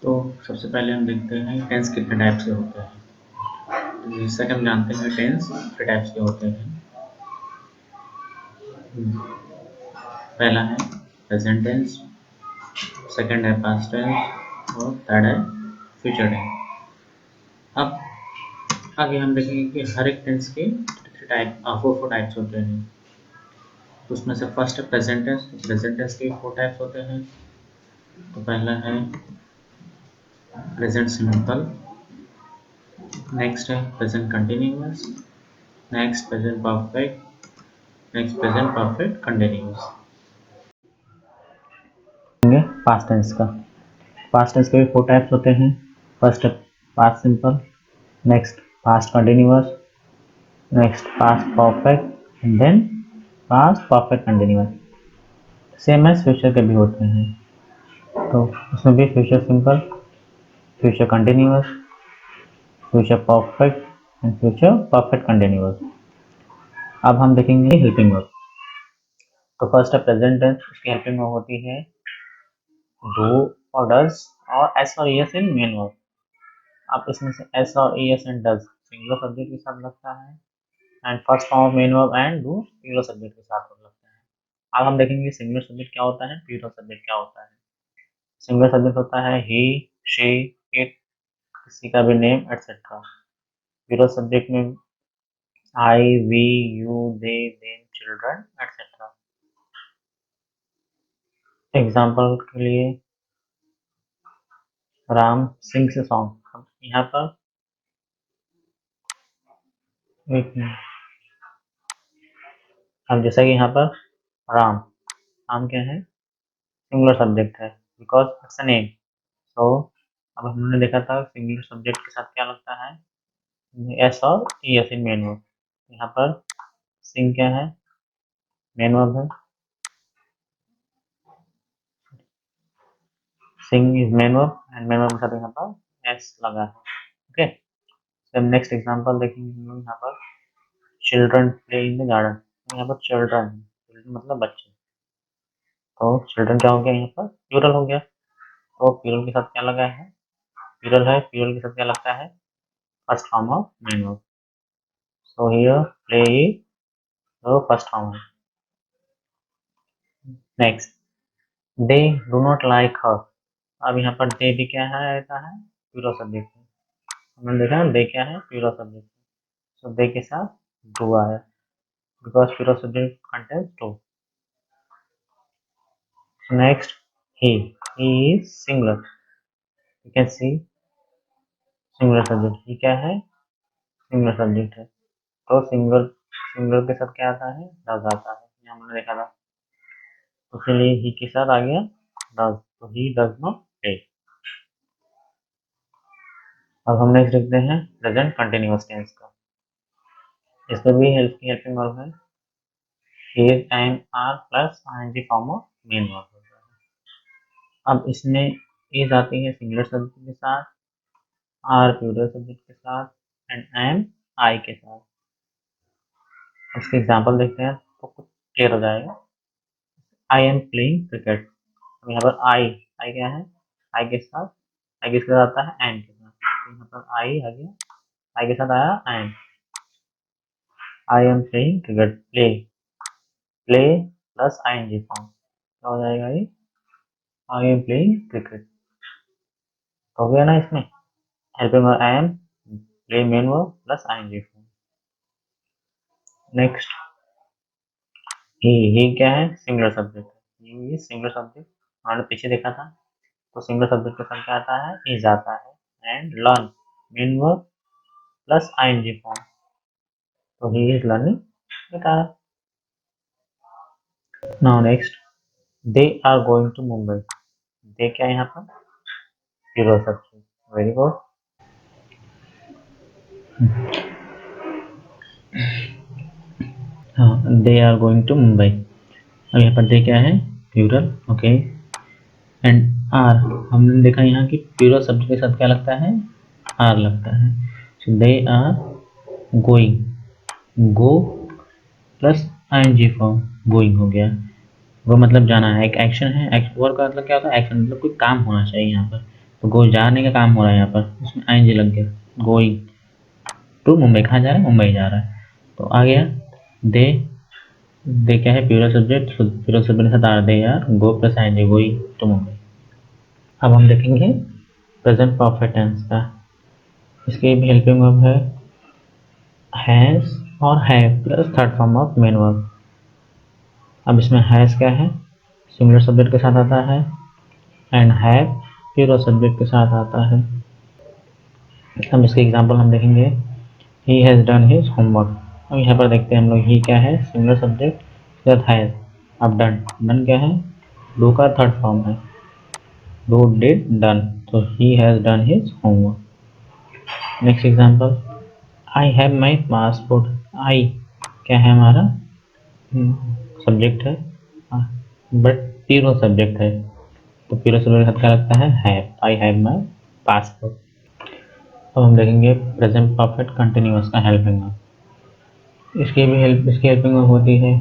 तो सबसे पहले हम देखते हैं टेंस कितने टाइप से होते हैं। जैसा कि हम जानते हैं टेंस कितने टाइप्स के होते हैं। पहला है प्रेजेंट टेंस, सेकंड है पास्ट टेंस और थर्ड है फ्यूचर टेंस। अब आगे हम देखेंगे कि हर एक टेंस के फोर टाइप्स होते हैं। उसमें से फर्स्ट है प्रेजेंट टेंस। प्रेजेंट टेंस के 4 टाइप्स होते हैं। तो पहला है प्रेजेंट सिंपल, नेक्स्ट है present continuous, next present perfect, next present perfect continuous. Past tense का, पास्ट टेंस के भी 4 टाइप्स होते हैं। फर्स्ट है past simple, next past continuous, next past perfect and then past perfect continuous. Same as future के भी होते हैं। तो उसमें भी future simple, future continuous, future perfect and future perfect continuous. अब हम देखेंगे हेल्पिंग वर्ब। तो फर्स्ट है प्रेजेंट टेंस, उसकी हेल्पिंग वर्ब होती है डू और डज और एस और एस इन मेन वर्ब। अब इसमें से एस और S and does singular subject के साथ लगता है and first form of main verb and do plural subject के साथ लगता है। अब हम देखेंगे सिंगुलर सब्जेक्ट क्या होता है, प्लूरल सब्जेक्ट क्या होता है। सिंगुलर सब्जेक्ट होता है ही, शी, इट, किसी का भी नेम एटसेट्रा। प्लूरल सब्जेक्ट में I, we, you, they, them, children etcetera. Example के लिए राम सिंग्स ए सॉन्ग। यहाँ पर एक मिनट, अब जैसा कि यहाँ पर राम, राम क्या है, सिंगुलर सब्जेक्ट है बिकॉज इट्स अ नेम। सो अब हमने देखा था सिंगुलर सब्जेक्ट के साथ क्या लगता है, एस और एस इन मेन वर्ब। यहाँ पर सिंग क्या है, मेन वर्ब है, sing is main verb and main verb के साथ यहाँ पर एस लगा है। ओके, तो नेक्स्ट एग्जांपल देखेंगे हम लोग। यहाँ पर children play in the garden. यहाँ पर चिल्ड्रन, चिल्ड्रन मतलब बच्चे। तो चिल्ड्रन क्या हो गया, यहाँ पर प्लूरल हो गया। तो प्लूरल के साथ क्या लगा है, प्लूरल है, प्लूरल के साथ क्या लगता है, first form of main verb. So here play is the first form है। Next, they do not like her. अब यहाँ पर दे भी क्या है, रहता है प्लूरल सब्जेक्ट है। हमने देखा दे क्या है, प्लूरल सब्जेक्ट है। सो दे के साथ डू आया because plural subject contains do. Next, he is singular, you can see singular subject. He क्या है, सिंगुलर सब्जेक्ट है। तो सिंगुलर, सिंगुलर के साथ क्या आता है, डज आता है। ये हमने देखा था, इसलिए ही के साथ आ गया डज। तो ही डज नॉट प्ले। अब हम नेक्स्ट देखते हैं प्रेजेंट कंटिन्यूअस टेंस का। इसमें भी हेल्पिंग वर्ब है, is and are plus ING form of main verb होता है। अब इसमें इज आती है सिंगुलर सब्जेक्ट के साथ, आर प्लूरल सब्जेक्ट के साथ एंड एम आई के साथ। इसके एग्जांपल देखते हैं तो कुछ क्लियर हो जाएगा। आई एम प्लेइंग क्रिकेट। अब यहाँ पर आई, आई क्या है, आई के साथ, आई किसके साथ आता है, एम के साथ। तो यहाँ पर आई आ गया, आई के साथ आया am. I am playing cricket, play, play plus I N G form क्या हो जाएगा ये, आई एम प्लेइंग क्रिकेट। हो गया ना इसमें helping verb I am, play main verb plus I N G form. Next, he क्या है, सिंगुलर सब्जेक्ट है। ही सिंगुलर सब्जेक्ट, हमने पीछे देखा था। तो सिंगुलर सब्जेक्ट के साथ क्या आता है, इज आता है and learn main verb plus ING form. तो he is learning guitar. Now next, they are going to Mumbai. They क्या है यहाँ पर, प्लूरल सब्जेक्ट, वेरी गुड। हाँ, they are going to Mumbai. अब यहाँ पर दे क्या है, प्लूरल, ओके। एंड आर, हमने देखा यहाँ कि प्लूरल सब्जेक्ट के साथ क्या लगता है, आर लगता है। So they are going, go plus ING form, going हो गया। वो मतलब जाना है, एक एक्शन है। वर्क का मतलब क्या होता है, एक्शन मतलब कोई काम होना चाहिए यहाँ पर। तो गो जाने का काम हो रहा है यहाँ पर, उसमें आईएनजी लग गया। गोइंग टू मुंबई, कहाँ जा रहा है? मुंबई जा रहा है। तो आ गया दे। दे क्या है? प्लूरल सब्जेक्ट, प्लूरल सब्जेक्ट के साथ आर दे यार, go plus ING, going to Mumbai. अब हम देखेंगे प्रेजेंट परफेक्ट टेंस का। इसके भी हेल्पिंग वर्ब है हैज और have plus third form of main verb. अब इसमें हैज क्या है? सिंगुलर सब्जेक्ट के साथ आता है, एंड हैव प्लूरल सब्जेक्ट के साथ आता है। अब इसके एग्जांपल हम देखेंगे। ही हैज डन हिज होमवर्क। अब यहाँ पर देखते हैं हम लोग, ही क्या है? सिंगुलर सब्जेक्ट के साथ हैज। अब डन, डन क्या है? डू का थर्ड फॉर्म है, डू डिड डन, तो he has done his homework. Next example, I have my passport. I क्या है हमारा? सब्जेक्ट है, बट प्लूरल सब्जेक्ट है, तो प्लूरल सब्जेक्ट का क्या लगता है? Have. I have my passport. अब हम देखेंगे प्रेजेंट परफेक्ट कंटिन्यूअस का हेल्पिंग वर्ब। इसकी हेल्पिंग वर्ब होती है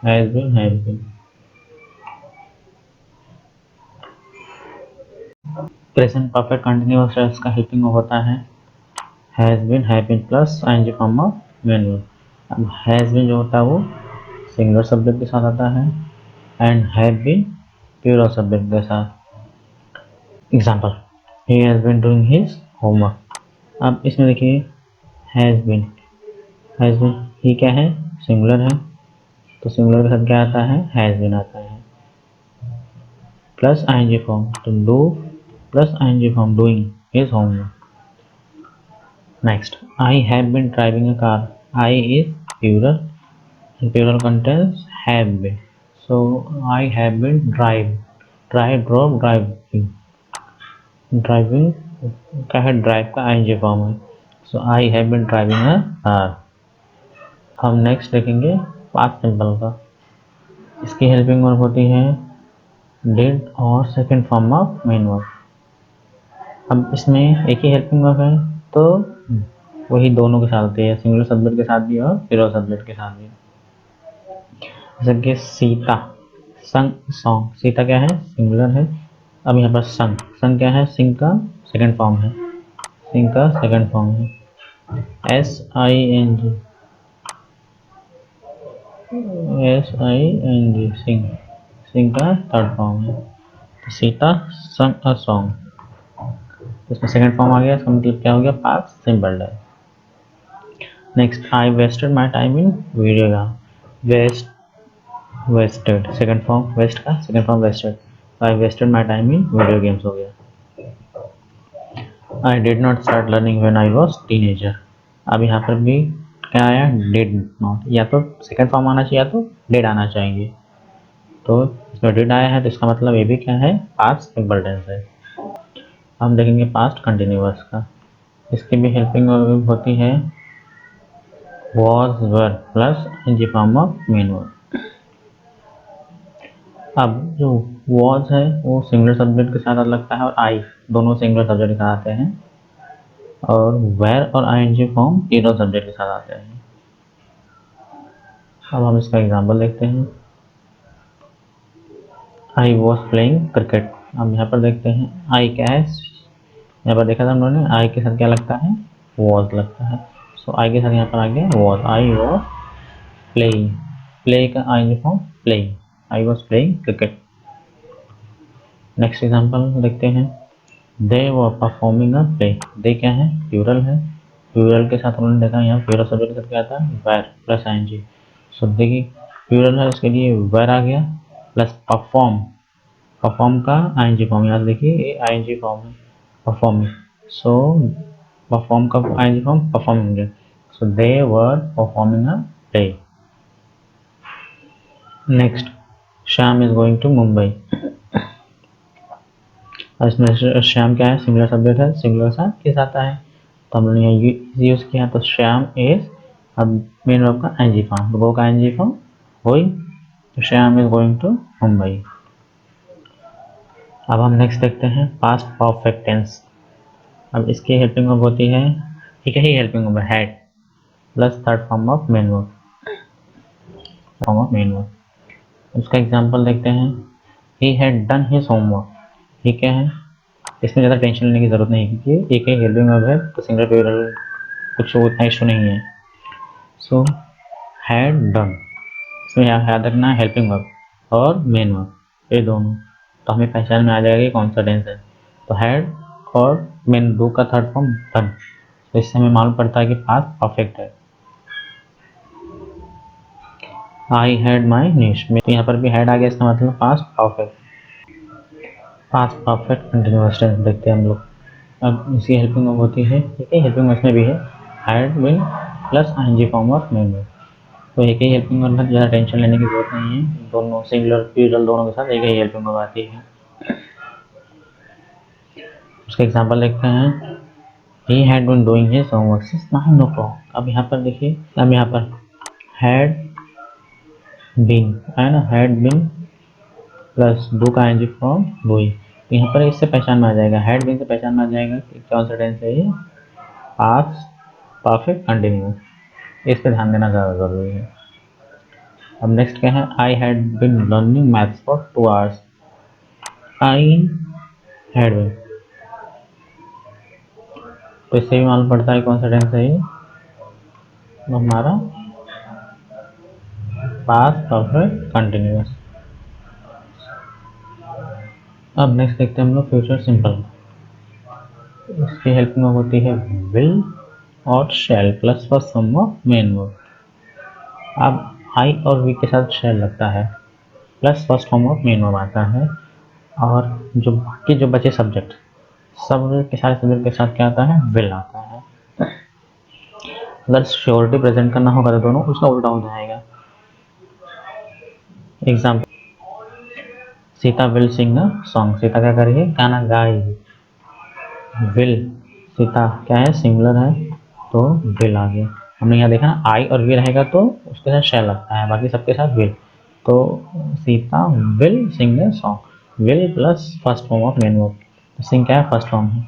has been, have been. Present perfect continuous tense का हेल्पिंग वर्ब होता है has been, have been plus ING form of main verb. अब हैज बीन जो होता है वो सिंगुलर सब्जेक्ट के साथ आता है, and have been plural subject के साथ। Example, he has been doing his homework. अब इसमें देखिए हैज बीन, ही क्या है? सिंगुलर है, तो सिंगुलर के साथ क्या आता है? हैज बीन आता है, प्लस आईएनजी फॉर्म, तो do plus ING form, doing his homework. Next, I have been driving a car. I is plural, plural contains have been, so I have been drove, driving का है, drive का ING form है, so I have been driving a car. हम next देखेंगे past simple का। इसकी helping verb होती है डिड और second form of main verb. अब इसमें एक ही हेल्पिंग वर्ब है, तो वही दोनों के साथ होती है, सिंगुलर सब्जेक्ट के साथ भी और प्लूरल सब्जेक्ट के साथ भी। जैसे कि सीता, संग सॉन्ग। सीता क्या है? सिंगुलर है। अब यहाँ पर संग, संग क्या है? सिंग का सेकंड फॉर्म है, सिंग का सेकंड फॉर्म है, SING, SING, सिंग, सिंग का थर्ड फॉर्म है, तो सीता संग अ सॉन्ग, तो इसमें सेकंड फॉर्म आ गया, इसका मतलब क्या हो गया? पास्ट सिंपल है। Next, I wasted my time in video game. Waste, wasted second form, waste का second form wasted, I wasted my time in video games हो गया। I did not start learning when I was teenager. अब यहाँ पर भी क्या आया? Did not, या तो सेकंड फॉर्म आना चाहिए या तो डिड आना चाहिए, तो इसमें डिड आया है, तो इसका मतलब ये भी क्या है? पास्ट सिंपल टेंस है। हम देखेंगे पास्ट कंटिन्यूअस का। इसकी भी हेल्पिंग वर्ब होती है was, were plus ing form of main verb. अब जो was है वो सिंगुलर सब्जेक्ट के साथ लगता है, और आई दोनों सिंगुलर सब्जेक्ट के साथ आते हैं, और where और ing फॉर्म प्लूरल सब्जेक्ट के साथ आते हैं। अब हम इसका एग्जांपल देखते हैं। आई वॉज प्लेइंग क्रिकेट। अब यहाँ पर देखते हैं आई क्या है? यहाँ पर देखा था हम लोगों ने, आई के साथ क्या लगता है? वॉज लगता है, सो आई के साथ यहाँ पर आ गया was. I was playing, play का I form playing, I was playing cricket. Next example देखते हैं। दे वर परफॉर्मिंग अ प्ले। दे क्या है? प्लूरल है, प्लूरल के साथ उन्होंने देखा यहाँ प्लूरल सब्जेक्ट के साथ क्या था? Where plus ING. सो देखिए प्लूरल है, उसके लिए वेर आ गया, प्लस परफॉर्म, परफॉर्म का आईएनजी फॉर्म, यहाँ देखिए ये आईएनजी फॉर्म है परफॉर्मिंग, सो परफॉर्म का आईएनजी फॉर्म परफॉर्मिंग है, so they were performing a play. Next, Shyam is going to Mumbai. इसमें श्याम क्या है? सिंगुलर सब्जेक्ट है, सिंगुलर साथ किस आता है, तो हम लोगों ने यूज किया, तो श्याम इज, अब मेन वर्ब का आईएनजी फॉर्म, गो का आईएनजी फॉर्म गोइंग, तो Shyam is going to Mumbai. अब हम नेक्स्ट देखते हैं पास्ट परफेक्ट टेंस। अब इसकी हेल्पिंग वर्ब होती है, ठीक है, ही helping verb had plus third form of main verb, form of main verb. उसका एग्जांपल देखते हैं। He had done his homework. He क्या है? इसमें ज़्यादा टेंशन लेने की ज़रूरत नहीं है क्योंकि एक ही हेल्पिंग वर्ब है तो सिंगुलर प्लूरल कुछ उतना इशू नहीं है। सो हैड डन, इसमें याद रखना हेल्पिंग वर्ब और मेन वर्ब ये दोनों, तो हमें पहचान में आ जाएगा कि कौन सा टेंस है। तो हैड और मेन डू का थर्ड फॉर्म डन, तो इससे हमें मालूम पड़ता है कि पास्ट परफेक्ट है। आई हैड माई न्यूज, तो यहाँ पर भी हैड आ गया, इसका मतलब past perfect. Past perfect continuous tense देखते हैं हम लोग। अब इसकी हेल्पिंग वर्ब होती है, ठीक है, हेल्पिंग वर्ब में भी है had been plus ING form of main verb, तो एक ही हेल्पिंग वर्ब है, ज़्यादा टेंशन लेने की जरूरत नहीं है, दोनों सिंगुलर प्लूरल दोनों के साथ एक ही हेल्पिंग वर्ब आती है। उसका एग्जांपल देखते हैं। He had been doing his homework since 9 o'clock। अब यहाँ पर देखिए, अब यहाँ पर हैड बीन है ना, हैड बीन प्लस डू का आईएनजी फॉर्म डूइंग, तो यहाँ पर इससे पहचान में आ जाएगा, हैड बीन से पहचान में आ जाएगा कि कौन सा टेंस है ये, पास्ट परफेक्ट कंटिन्यूअस, इस पर ध्यान देना ज़्यादा ज़रूरी है। अब नेक्स्ट क्या है, I had been learning maths for 2 hours। I had been, तो इससे भी मालूम पड़ता है कौन सा टेंस है ये, तो हमारा पास्ट परफेक्ट कंटिन्यूअस। अब नेक्स्ट देखते हैं हम लोग फ्यूचर सिंपल, इसकी हेल्प में होती है विल और शैल plus first form of main verb. अब आई और वी के साथ शैल लगता है plus first form of main verb आता है, और जो बाकी जो बचे सब्जेक्ट, सब के सारे सब्जेक्ट के साथ क्या आता है, विल आता है। अगर श्योरिटी प्रेजेंट करना होगा तो दोनों उसका उल्टा हो जाएगा। Example, Sita will sing a song, Sita क्या करेगी, गाना गाएगी। विल, सीता क्या है, सिंगुलर है, तो विल आ गया। हमने यहाँ देखा ना, आई और वी रहेगा तो उसके साथ शैल लगता है, बाकी सबके साथ विल, तो Sita will sing a song, will plus first form of main verb, तो सिंग क्या है, फर्स्ट फॉर्म है,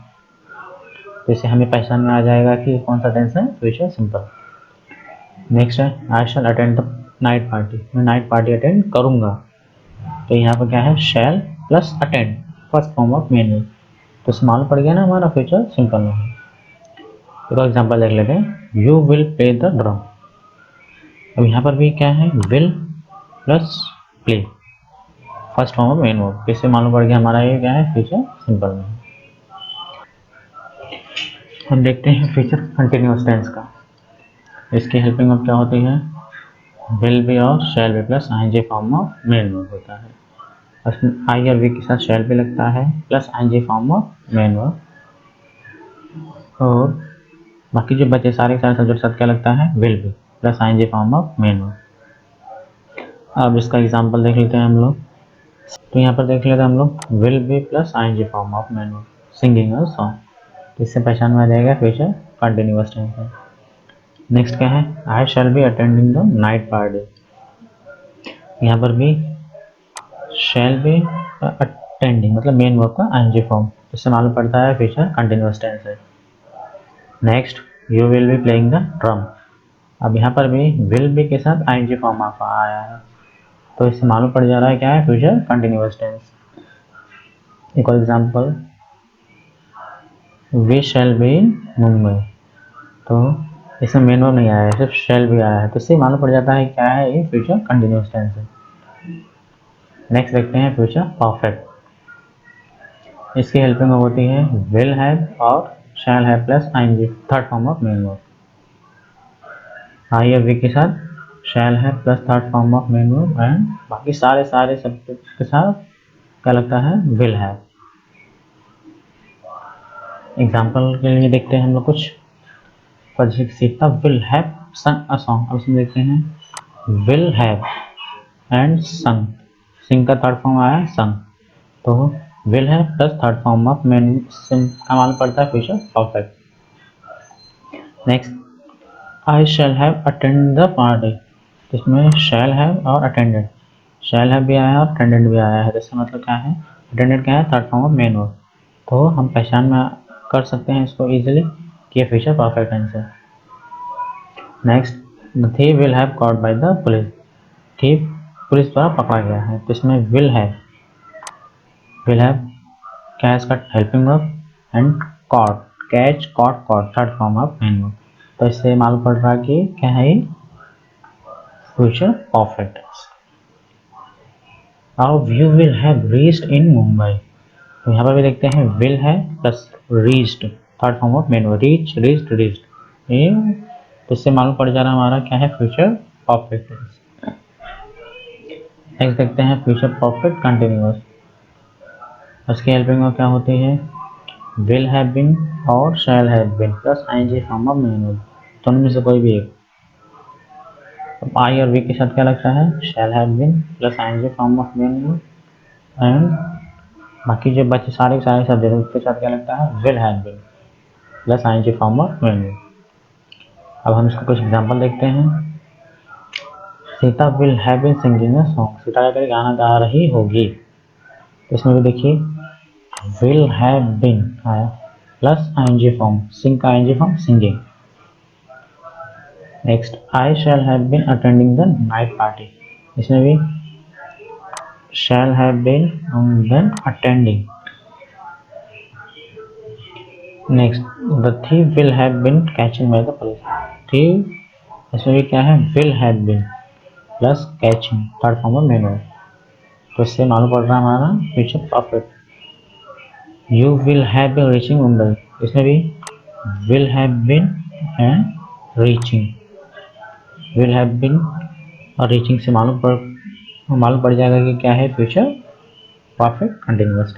तो इसे हमें पहचान में आ जाएगा कि कौन सा टेंस है, फ्यूचर सिंपल। नेक्स्ट है I shell attend the night party, मैं नाइट पार्टी अटेंड करूंगा, तो यहाँ पर क्या है, शैल plus attend first form of main verb, तो स्मॉल पड़ गया ना हमारा, फ्यूचर सिंपल में है। तो एग्जांपल देख लेते हैं, you will play the drum. अब यहाँ पर भी क्या है, will plus play first form of main verb, इससे मालूम पड़ गया हमारा ये क्या है, फ्यूचर सिंपल में। हम देखते हैं फ्यूचर कंटिन्यूअस टेंस का, इसकी हेल्पिंग वर्ब क्या होती है, विल बी और shall be plus ING form of main verb होता है। आई और वी के साथ शैल भी लगता है plus ING form of main verb, और बाकी जो बचे सारे के सारे सब्जेक्ट साथ क्या लगता है, will be plus ING form of main verb. अब इसका एग्जांपल देख लेते हैं हम लोग, तो यहाँ पर देख लेते हैं हम लोग, will be plus ING form of main verb singing a song, तो इससे पहचान में आ जाएगा फ्यूचर कंटिन्यूअस टेंस है। नेक्स्ट क्या है, I shall be attending the night party, यहाँ पर भी शैल बी अटेंडिंग मतलब मेन वर्ब का आईएनजी फॉर्म, इससे मालूम पड़ता है फ्यूचर कंटिन्यूअस टेंस है। Next, you will be playing the drum, अब यहाँ पर भी विल बी के साथ आईएनजी फॉर्म ऑफ आया है, तो इससे मालूम पड़ जा रहा है क्या है, फ्यूचर कंटिन्यूअस टेंस। एक और example, we shall be in Mumbai, तो इसमें मेन वर्ब नहीं आया है, सिर्फ शैल भी आया है, तो इससे मालूम पड़ जाता है क्या है, ये फ्यूचर कंटिन्यूअस टेंस है। नेक्स्ट देखते हैं फ्यूचर परफेक्ट, इसकी हेल्पिंग होती है विल हैव और shall have plus ING third form of main verb, I और वी के साथ शैल है plus third form of main verb, and बाकी सारे सारे सब्जेक्ट के साथ क्या लगता है, विल है। एग्जाम्पल के लिए देखते हैं हम लोग कुछ, सीता विल हैव संग अ सॉन्ग, अब इसमें देखते हैं विल हैव एंड संग, सिंग का थर्ड फॉर्म आया संग, तो विल है plus third form of main का मालूम पड़ता है future perfect. Next, I shall have attend the party, इसमें शैल हैव और अटेंडेड, शैल हैव भी आया है और अटेंडेड भी आया है, तो इसका मतलब क्या है, अटेंडेड क्या है, third form of main verb, तो हम पहचान में कर सकते हैं इसको इजीली कि ये फ्यूचर परफेक्ट टेंस है। Next, the thief will have caught by the police, thief police द्वारा पकड़ा गया है, तो इसमें विल हैव क्या है इसका helping verb, and caught, catch caught caught third form of main verb. तो इससे मालूम पड़ रहा है कि क्या है ये future perfect. Now you will have reached in Mumbai, तो यहाँ पर भी देखते हैं विल है plus reached third form of main verb, reach reached reached, ये तो इससे मालूम पड़ जा रहा है हमारा क्या है फ्यूचर परफेक्ट। नेक्स्ट देखते हैं फ्यूचर परफेक्ट कंटिन्यूअस, उसकी हेल्पिंग में क्या होती है विल हैव बीन और shall have been plus ING form of main verb, दोनों में से कोई भी एक। तो आई और वी के साथ क्या लगता है shall have been plus ING form of main verb, and बाकी जो बचे सारे के सारे शब्द उसके साथ क्या लगता है will have been plus ING form of main verb. अब हम इसका कुछ एग्जांपल देखते हैं। Sita will have been singing a song, Sita क्या गाना गा रही होगी, तो इसमें भी देखिए विल हैव बीन आया प्लस आईएनजी फॉर्म, सिंग का ING form singing. Next I shall have been attending the night party, इसमें भी shall have been and then attending। Next the thief will have been catching by the police, thief इसमें भी क्या है will have been plus catching third form of main verb, तो इससे मालूम पड़ रहा है हमारा future perfect. You will have been reaching Mumbai, इसमें भी will have been and reaching, will have been और रीचिंग से मालूम पड़ जाएगा कि क्या है फ्यूचर परफेक्ट कंटिन्यूअस।